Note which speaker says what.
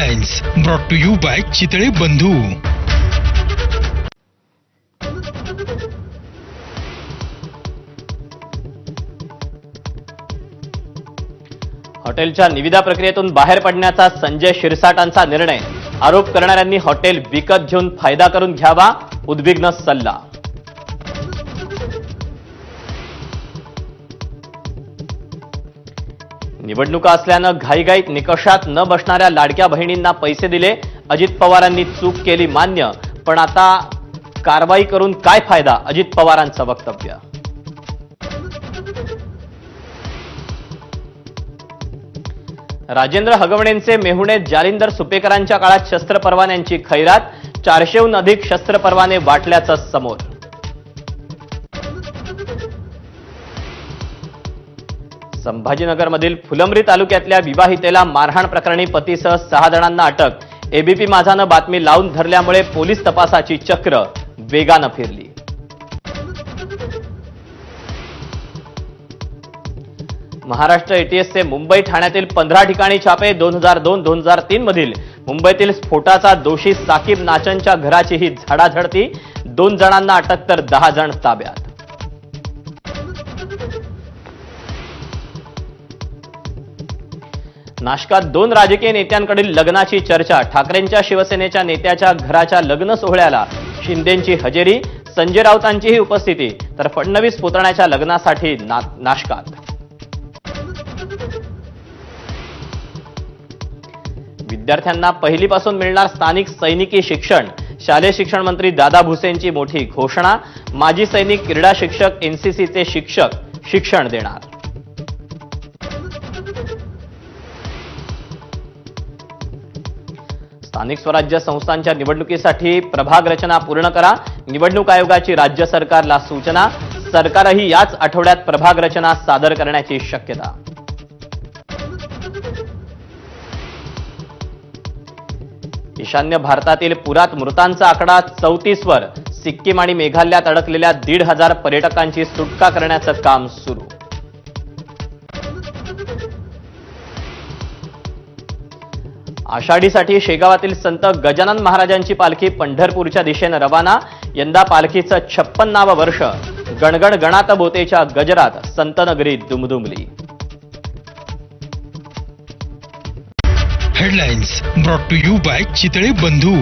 Speaker 1: Headlines brought to you by Chitale Bandhu.
Speaker 2: हॉटेलच्या निविदा प्रक्रियेतून बाहेर पडण्याचा संजय शिरसाटांचा निर्णय। आरोप करणाऱ्यांनी हॉटेल विकत घेऊन फायदा करून घ्यावा, उद्विग्न सल्ला। निवडणुका असल्यानं घाईघाईत निकषात न बसणाऱ्या लाडक्या बहिणींना पैसे दिले। अजित पवारांनी चूक केली मान्य, पण आता कारवाई करून काय फायदा, अजित पवारांचं वक्तव्य। राजेंद्र हगवणेंचे मेहुणे जालिंदर सुपेकरांच्या काळात शस्त्र परवान्यांची खैरात। 400हून अधिक शस्त्र परवाने वाटल्याचं समोर। संभाजीनगरमधील फुलंब्री तालुक्यातल्या विवाहितेला मारहाण प्रकरणी पतीसह 6 जणांना अटक। एबीपी माझानं बातमी लावून धरल्यामुळे पोलीस तपासाची चक्र वेगानं फिरली। महाराष्ट्र एटीएसचे मुंबई ठाण्यातील 15 ठिकाणी छापे। 2002-2003 मधील मुंबईतील स्फोटाचा दोषी साकीब नाचनच्या घराचीही झाडाझडती। 2 जणांना अटक तर 10 जण ताब्यात। नाशकात 2 राजकीय नेत्यांकडील लग्नाची चर्चा। ठाकरेंच्या शिवसेनेच्या नेत्याच्या घराच्या लग्न सोहळ्याला शिंदेंची हजेरी, संजय राऊतांचीही उपस्थिती, तर फडणवीस पुतण्याच्या लग्नासाठी नाशकात। विद्यार्थ्यांना पहिलीपासून मिळणार स्थानिक सैनिकी शिक्षण। शालेय शिक्षण मंत्री दादा भुसेंची मोठी घोषणा। माजी सैनिक, क्रीडा शिक्षक, एनसीसीचे शिक्षक शिक्षण देणार। स्थानिक स्वराज्य संस्थांच्या निवडणुकीसाठी प्रभाग रचना पूर्ण करा। निवडणूक आयोगाची राज्य सरकारला सूचना। सरकारही याच आठवड्यात प्रभाग रचना सादर करण्याची शक्यता। ईशान्य भारतातील पुरात मृतांचा आकडा 34 वर। सिक्कीम आणि मेघालयात अडकलेल्या 1,500 पर्यटकांची सुटका करण्याचं काम सुरू। आषाढीसाठी शेगावातील संत गजानन महाराजांची पालखी पंढरपूरच्या दिशेनं रवाना। यंदा पालखीचं 56वे वर्ष। गणगण गणात बोतेच्या गजरात संतनगरी दुमदुमली।
Speaker 1: Headlines brought to you by Chitale बंधू।